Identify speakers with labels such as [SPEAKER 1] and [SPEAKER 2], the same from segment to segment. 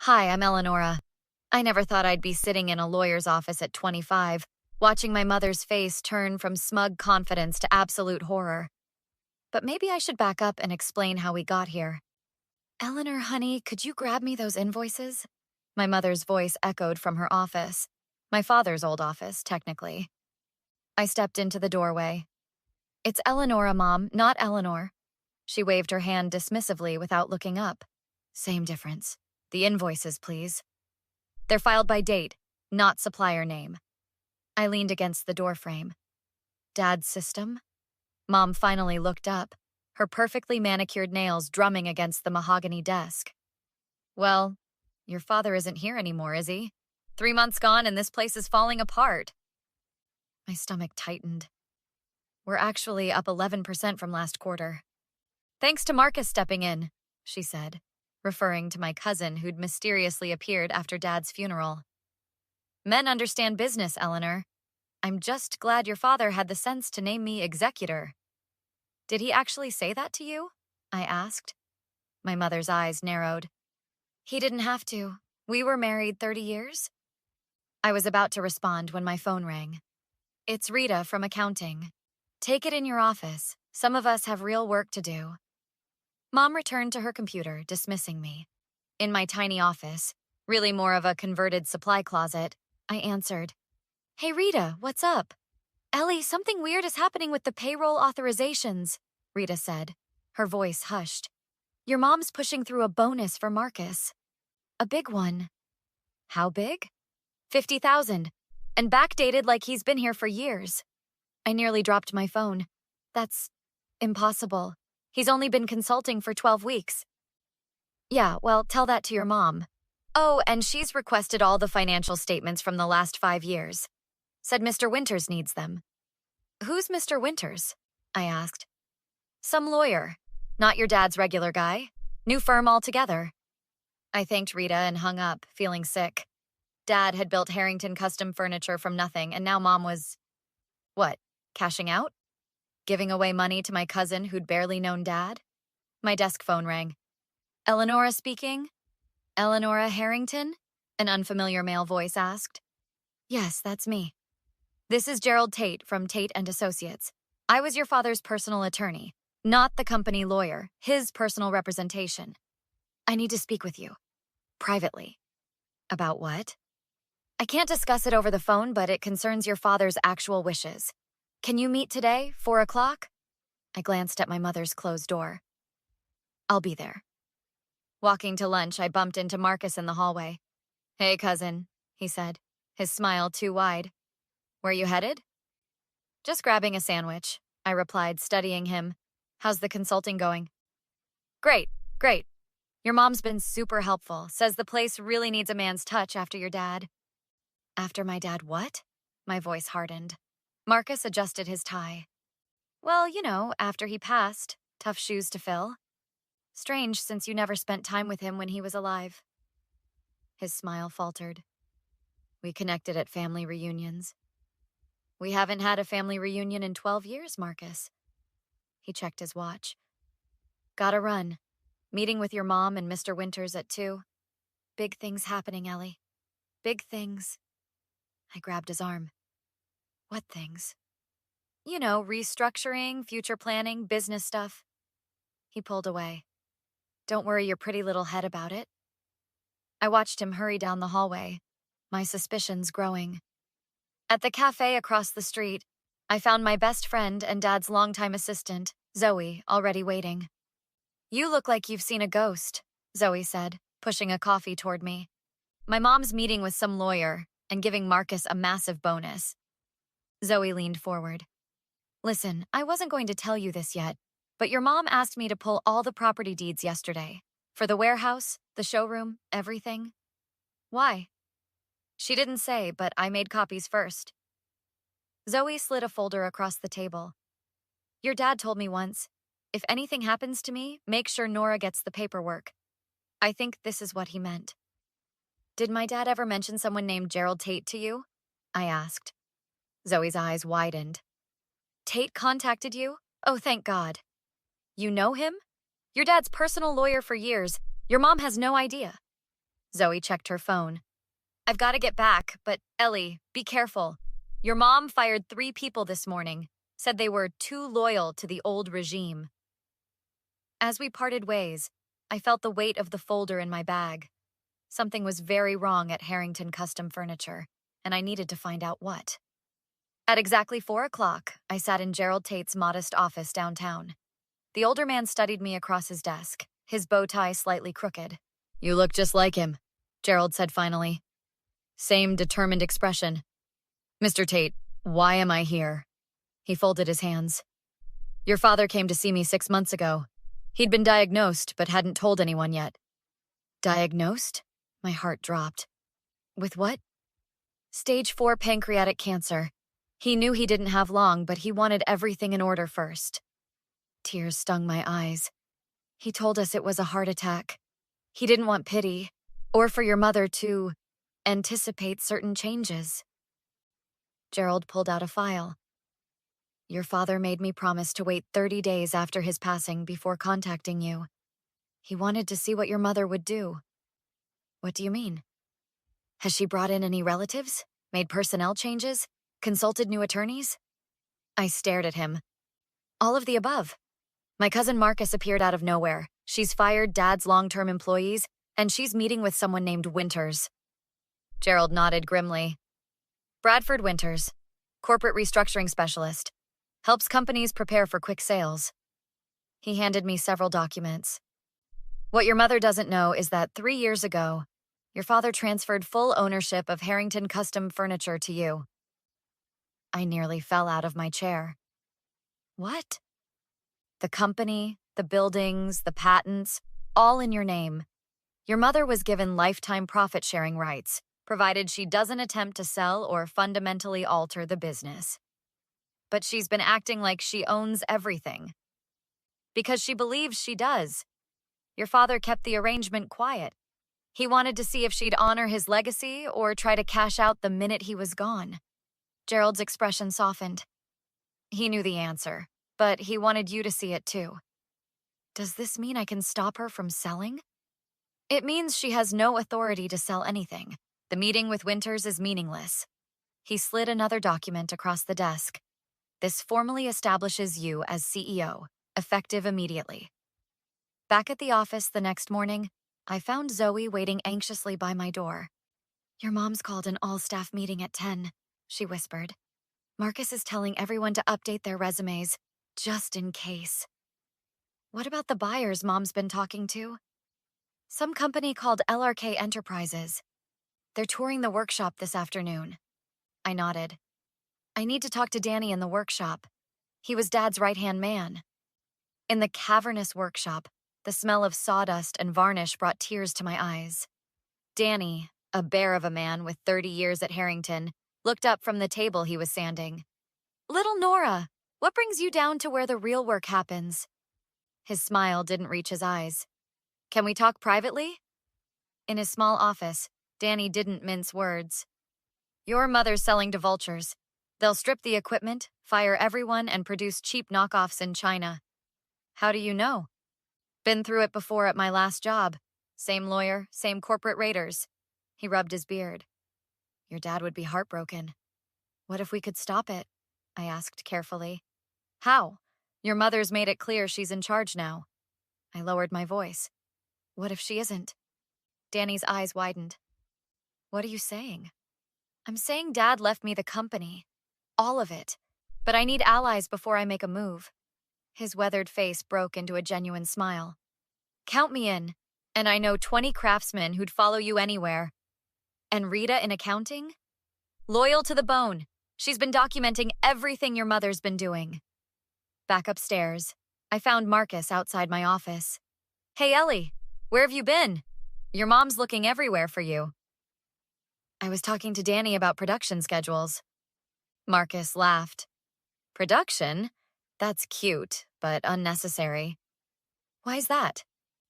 [SPEAKER 1] Hi, I'm Eleonora. I never thought I'd be sitting in a lawyer's office at 25, watching my mother's face turn from smug confidence to absolute horror. But maybe I should back up and explain how we got here. Eleanor, honey, could you grab me those invoices? My mother's voice echoed from her office. My father's old office, technically. I stepped into the doorway. It's Eleonora, Mom, not Eleanor. She waved her hand dismissively without looking up. Same difference. The invoices, please. They're filed by date, not supplier name. I leaned against the doorframe. Dad's system? Mom finally looked up, her perfectly manicured nails drumming against the mahogany desk. Well, your father isn't here anymore, is he? 3 months gone and this place is falling apart. My stomach tightened. We're actually up 11% from last quarter. Thanks to Marcus stepping in, she said, referring to my cousin who'd mysteriously appeared after Dad's funeral. Men understand business, Eleanor. I'm just glad your father had the sense to name me executor. Did he actually say that to you? I asked. My mother's eyes narrowed. He didn't have to. We were married 30 years. I was about to respond when my phone rang. It's Rita from accounting. Take it in your office. Some of us have real work to do. Mom returned to her computer, dismissing me. In my tiny office, really more of a converted supply closet, I answered. Hey Rita, what's up? Ellie, something weird is happening with the payroll authorizations, Rita said, her voice hushed. Your mom's pushing through a bonus for Marcus. A big one. How big? 50,000, and backdated like he's been here for years. I nearly dropped my phone. That's impossible. He's only been consulting for 12 weeks. Yeah, well, tell that to your mom. Oh, and she's requested all the financial statements from the last 5 years. Said Mr. Winters needs them. Who's Mr. Winters? I asked. Some lawyer. Not your dad's regular guy. New firm altogether. I thanked Rita and hung up, feeling sick. Dad had built Harrington custom furniture from nothing, and now Mom was... What, cashing out? Giving away money to my cousin who'd barely known Dad? My desk phone rang. Eleonora speaking? Eleonora Harrington? An unfamiliar male voice asked. Yes, that's me. This is Gerald Tate from Tate and Associates. I was your father's personal attorney, not the company lawyer, his personal representation. I need to speak with you. Privately. About what? I can't discuss it over the phone, but it concerns your father's actual wishes. Can you meet today, 4 o'clock? I glanced at my mother's closed door. I'll be there. Walking to lunch, I bumped into Marcus in the hallway. Hey, cousin, he said, his smile too wide. Where you headed? Just grabbing a sandwich, I replied, studying him. How's the consulting going? Great, great. Your mom's been super helpful, says the place really needs a man's touch after your dad. After my dad what? My voice hardened. Marcus adjusted his tie. Well, you know, after he passed, tough shoes to fill. Strange since you never spent time with him when he was alive. His smile faltered. We connected at family reunions. We haven't had a family reunion in 12 years, Marcus. He checked his watch. Gotta run. Meeting with your mom and Mr. Winters at 2. Big things happening, Ellie. Big things. I grabbed his arm. What things? You know, restructuring, future planning, business stuff. He pulled away. Don't worry your pretty little head about it. I watched him hurry down the hallway, my suspicions growing. At the cafe across the street, I found my best friend and Dad's longtime assistant, Zoe, already waiting. You look like you've seen a ghost, Zoe said, pushing a coffee toward me. My mom's meeting with some lawyer and giving Marcus a massive bonus. Zoe leaned forward. Listen, I wasn't going to tell you this yet, but your mom asked me to pull all the property deeds yesterday. For the warehouse, the showroom, everything. Why? She didn't say, but I made copies first. Zoe slid a folder across the table. Your dad told me once, if anything happens to me, make sure Nora gets the paperwork. I think this is what he meant. Did my dad ever mention someone named Gerald Tate to you? I asked. Zoe's eyes widened. Tate contacted you? Oh, thank God. You know him? Your dad's personal lawyer for years. Your mom has no idea. Zoe checked her phone. I've got to get back, but Ellie, be careful. Your mom fired 3 people this morning, said they were too loyal to the old regime. As we parted ways, I felt the weight of the folder in my bag. Something was very wrong at Harrington Custom Furniture, and I needed to find out what. At exactly 4 o'clock, I sat in Gerald Tate's modest office downtown. The older man studied me across his desk, his bow tie slightly crooked. You look just like him, Gerald said finally. Same determined expression. Mr. Tate, why am I here? He folded his hands. Your father came to see me 6 months ago. He'd been diagnosed, but hadn't told anyone yet. Diagnosed? My heart dropped. With what? Stage 4 pancreatic cancer. He knew he didn't have long, but he wanted everything in order first. Tears stung my eyes. He told us it was a heart attack. He didn't want pity, or for your mother to anticipate certain changes. Gerald pulled out a file. Your father made me promise to wait 30 days after his passing before contacting you. He wanted to see what your mother would do. What do you mean? Has she brought in any relatives? Made personnel changes? Consulted new attorneys? I stared at him. All of the above. My cousin Marcus appeared out of nowhere. She's fired Dad's long-term employees, and she's meeting with someone named Winters. Gerald nodded grimly. Bradford Winters, corporate restructuring specialist. Helps companies prepare for quick sales. He handed me several documents. What your mother doesn't know is that 3 years ago, your father transferred full ownership of Harrington Custom Furniture to you. I nearly fell out of my chair. What? The company, the buildings, the patents, all in your name. Your mother was given lifetime profit-sharing rights, provided she doesn't attempt to sell or fundamentally alter the business. But she's been acting like she owns everything. Because she believes she does. Your father kept the arrangement quiet. He wanted to see if she'd honor his legacy or try to cash out the minute he was gone. Gerald's expression softened. He knew the answer, but he wanted you to see it too. Does this mean I can stop her from selling? It means she has no authority to sell anything. The meeting with Winters is meaningless. He slid another document across the desk. This formally establishes you as CEO, effective immediately. Back at the office the next morning, I found Zoe waiting anxiously by my door. Your mom's called an all-staff meeting at 10, she whispered. Marcus is telling everyone to update their resumes, just in case. What about the buyers Mom's been talking to? Some company called LRK Enterprises. They're touring the workshop this afternoon. I nodded. I need to talk to Danny in the workshop. He was Dad's right-hand man. In the cavernous workshop, the smell of sawdust and varnish brought tears to my eyes. Danny, a bear of a man with 30 years at Harrington, looked up from the table he was sanding. Little Nora, what brings you down to where the real work happens? His smile didn't reach his eyes. Can we talk privately? In his small office, Danny didn't mince words. Your mother's selling to vultures. They'll strip the equipment, fire everyone, and produce cheap knockoffs in China. How do you know? Been through it before at my last job. Same lawyer, same corporate raiders. He rubbed his beard. Your dad would be heartbroken. What if we could stop it? I asked carefully. How? Your mother's made it clear she's in charge now. I lowered my voice. What if she isn't? Danny's eyes widened. What are you saying? I'm saying Dad left me the company. All of it. But I need allies before I make a move. His weathered face broke into a genuine smile. Count me in, and I know 20 craftsmen who'd follow you anywhere. And Rita in accounting? Loyal to the bone. She's been documenting everything your mother's been doing. Back upstairs, I found Marcus outside my office. Hey, Ellie, where have you been? Your mom's looking everywhere for you. I was talking to Danny about production schedules. Marcus laughed. Production? That's cute, but unnecessary. Why's that?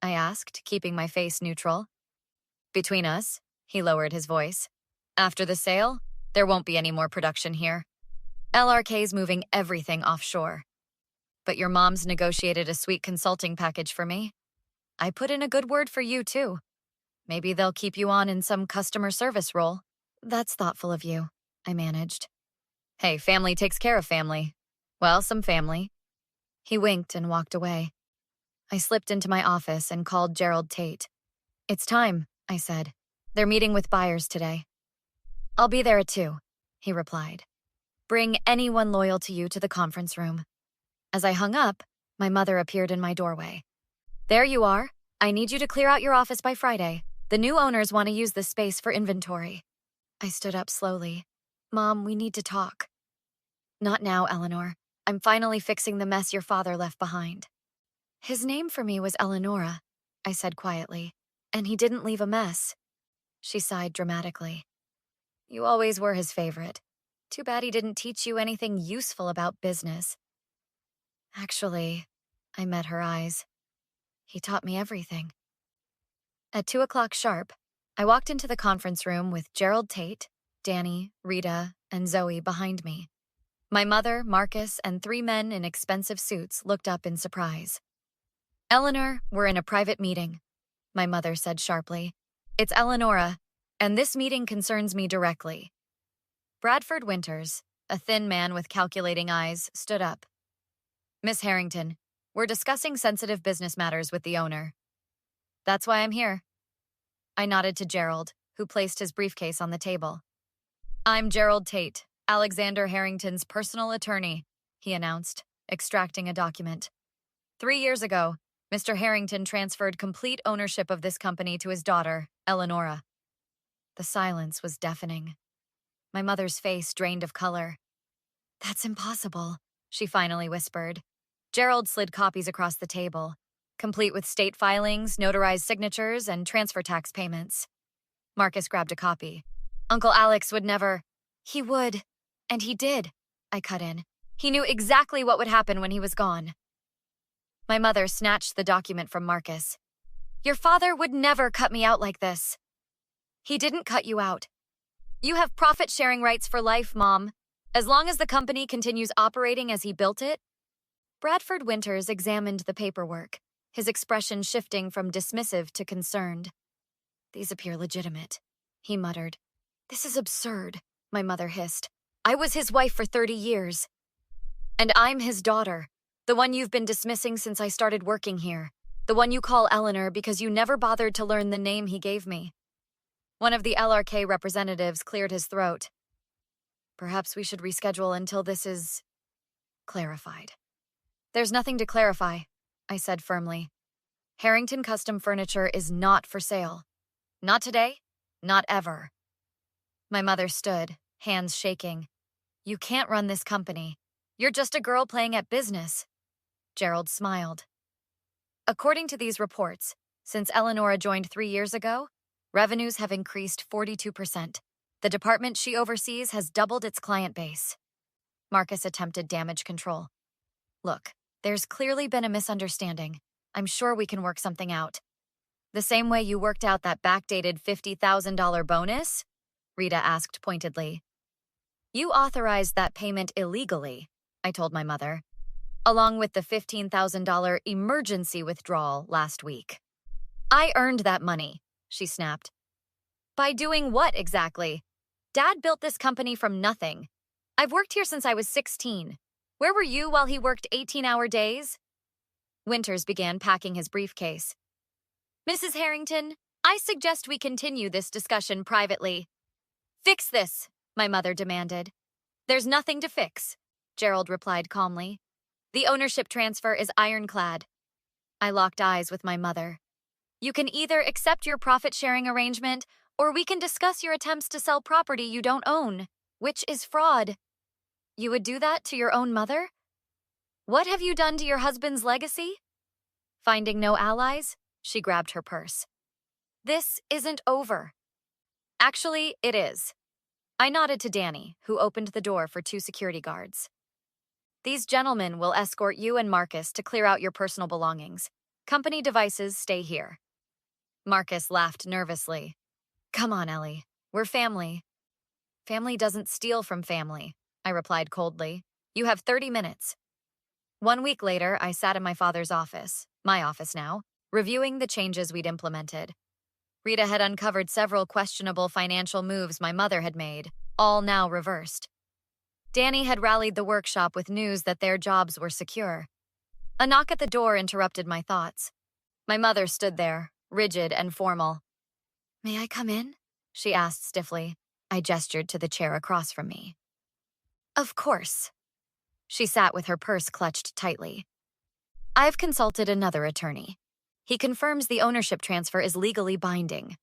[SPEAKER 1] I asked, keeping my face neutral. Between us, he lowered his voice. After the sale, there won't be any more production here. LRK's moving everything offshore. But your mom's negotiated a sweet consulting package for me. I put in a good word for you, too. Maybe they'll keep you on in some customer service role. That's thoughtful of you, I managed. Hey, family takes care of family. Well, some family. He winked and walked away. I slipped into my office and called Gerald Tate. It's time, I said. They're meeting with buyers today. I'll be there at 2, he replied. Bring anyone loyal to you to the conference room. As I hung up, my mother appeared in my doorway. There you are. I need you to clear out your office by Friday. The new owners want to use this space for inventory. I stood up slowly. Mom, we need to talk. Not now, Eleanor. I'm finally fixing the mess your father left behind. His name for me was Eleonora, I said quietly, and he didn't leave a mess. She sighed dramatically. You always were his favorite. Too bad he didn't teach you anything useful about business. Actually, I met her eyes. He taught me everything. At 2 o'clock sharp, I walked into the conference room with Gerald Tate, Danny, Rita, and Zoe behind me. My mother, Marcus, and 3 men in expensive suits looked up in surprise. Eleanor, we're in a private meeting, my mother said sharply. It's Eleonora, and this meeting concerns me directly. Bradford Winters, a thin man with calculating eyes, stood up. Miss Harrington, we're discussing sensitive business matters with the owner. That's why I'm here. I nodded to Gerald, who placed his briefcase on the table. I'm Gerald Tate, Alexander Harrington's personal attorney, he announced, extracting a document. 3 years ago, Mr. Harrington transferred complete ownership of this company to his daughter, Eleonora. The silence was deafening. My mother's face drained of color. That's impossible, she finally whispered. Gerald slid copies across the table, complete with state filings, notarized signatures, and transfer tax payments. Marcus grabbed a copy. Uncle Alex would never. He would. And he did, I cut in. He knew exactly what would happen when he was gone. My mother snatched the document from Marcus. Your father would never cut me out like this. He didn't cut you out. You have profit-sharing rights for life, Mom. As long as the company continues operating as he built it. Bradford Winters examined the paperwork, his expression shifting from dismissive to concerned. These appear legitimate, he muttered. This is absurd, my mother hissed. I was his wife for 30 years. And I'm his daughter, the one you've been dismissing since I started working here, the one you call Eleanor because you never bothered to learn the name he gave me. One of the LRK representatives cleared his throat. Perhaps we should reschedule until this is clarified. There's nothing to clarify, I said firmly. Harrington Custom Furniture is not for sale. Not today, not ever. My mother stood, hands shaking. You can't run this company. You're just a girl playing at business. Gerald smiled. According to these reports, since Eleonora joined 3 years ago, revenues have increased 42%. The department she oversees has doubled its client base. Marcus attempted damage control. Look, there's clearly been a misunderstanding. I'm sure we can work something out. The same way you worked out that backdated $50,000 bonus? Rita asked pointedly. You authorized that payment illegally, I told my mother, along with the $15,000 emergency withdrawal last week. I earned that money, she snapped. By doing what exactly? Dad built this company from nothing. I've worked here since I was 16. Where were you while he worked 18-hour days? Winters began packing his briefcase. Mrs. Harrington, I suggest we continue this discussion privately. Fix this, my mother demanded. There's nothing to fix, Gerald replied calmly. The ownership transfer is ironclad. I locked eyes with my mother. You can either accept your profit-sharing arrangement, or we can discuss your attempts to sell property you don't own, which is fraud. You would do that to your own mother? What have you done to your husband's legacy? Finding no allies, she grabbed her purse. This isn't over. Actually, it is. I nodded to Danny, who opened the door for 2 security guards. These gentlemen will escort you and Marcus to clear out your personal belongings. Company devices stay here. Marcus laughed nervously. Come on, Ellie. We're family. Family doesn't steal from family, I replied coldly. You have 30 minutes. 1 week later, I sat in my father's office, my office now, reviewing the changes we'd implemented. Rita had uncovered several questionable financial moves my mother had made, all now reversed. Danny had rallied the workshop with news that their jobs were secure. A knock at the door interrupted my thoughts. My mother stood there, rigid and formal. "May I come in?" she asked stiffly. I gestured to the chair across from me. "Of course." She sat with her purse clutched tightly. "I've consulted another attorney. He confirms the ownership transfer is legally binding."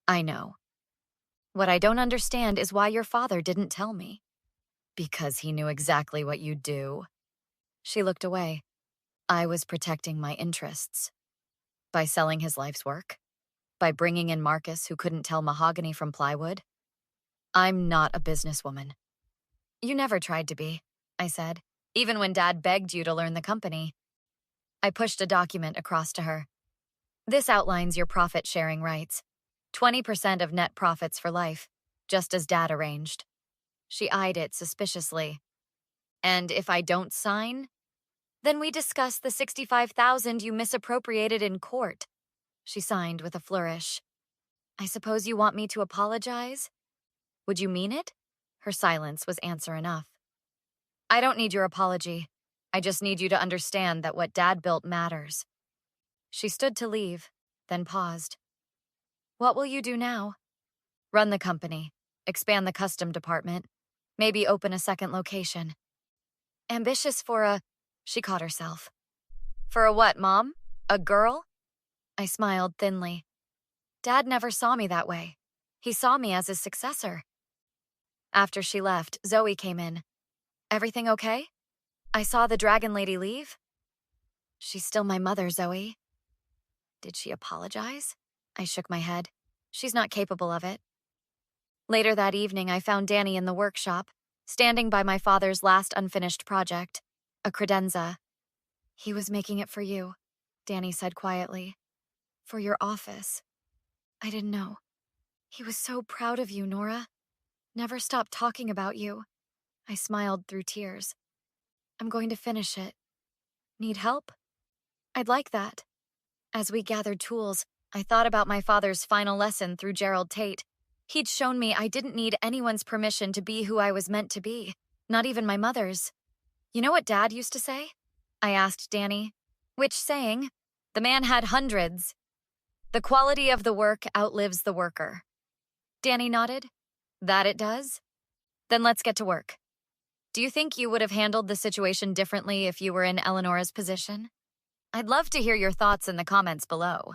[SPEAKER 1] "I know. What I don't understand is why your father didn't tell me." "Because he knew exactly what you'd do." She looked away. "I was protecting my interests. By selling his life's work? By bringing in Marcus, who couldn't tell mahogany from plywood? I'm not a businesswoman." "You never tried to be," I said, "even when Dad begged you to learn the company." I pushed a document across to her. "This outlines your profit-sharing rights. 20% of net profits for life, just as Dad arranged." She eyed it suspiciously. "And if I don't sign? Then we discuss the $65,000 you misappropriated in court." She signed with a flourish. "I suppose you want me to apologize? Would you mean it?" Her silence was answer enough. "I don't need your apology. I just need you to understand that what Dad built matters." She stood to leave, then paused. "What will you do now?" "Run the company, expand the custom department, maybe open a second location." "Ambitious for a—" She caught herself. "For a what, Mom? A girl?" I smiled thinly. Dad never saw me that way. He saw me as his successor. After she left, Zoe came in. "Everything okay? I saw the dragon lady leave." "She's still my mother, Zoe." "Did she apologize?" I shook my head. "She's not capable of it." Later that evening, I found Danny in the workshop, standing by my father's last unfinished project, a credenza. "He was making it for you," Danny said quietly. "For your office." I didn't know. "He was so proud of you, Nora. Never stopped talking about you." I smiled through tears. "I'm going to finish it. Need help?" "I'd like that." As we gathered tools, I thought about my father's final lesson through Gerald Tate. He'd shown me I didn't need anyone's permission to be who I was meant to be, not even my mother's. "You know what Dad used to say?" I asked Danny. "Which saying?" "The man had hundreds." "The quality of the work outlives the worker." Danny nodded. "That it does? Then let's get to work." "Do you think you would have handled the situation differently if you were in Eleonora's position?" I'd love to hear your thoughts in the comments below.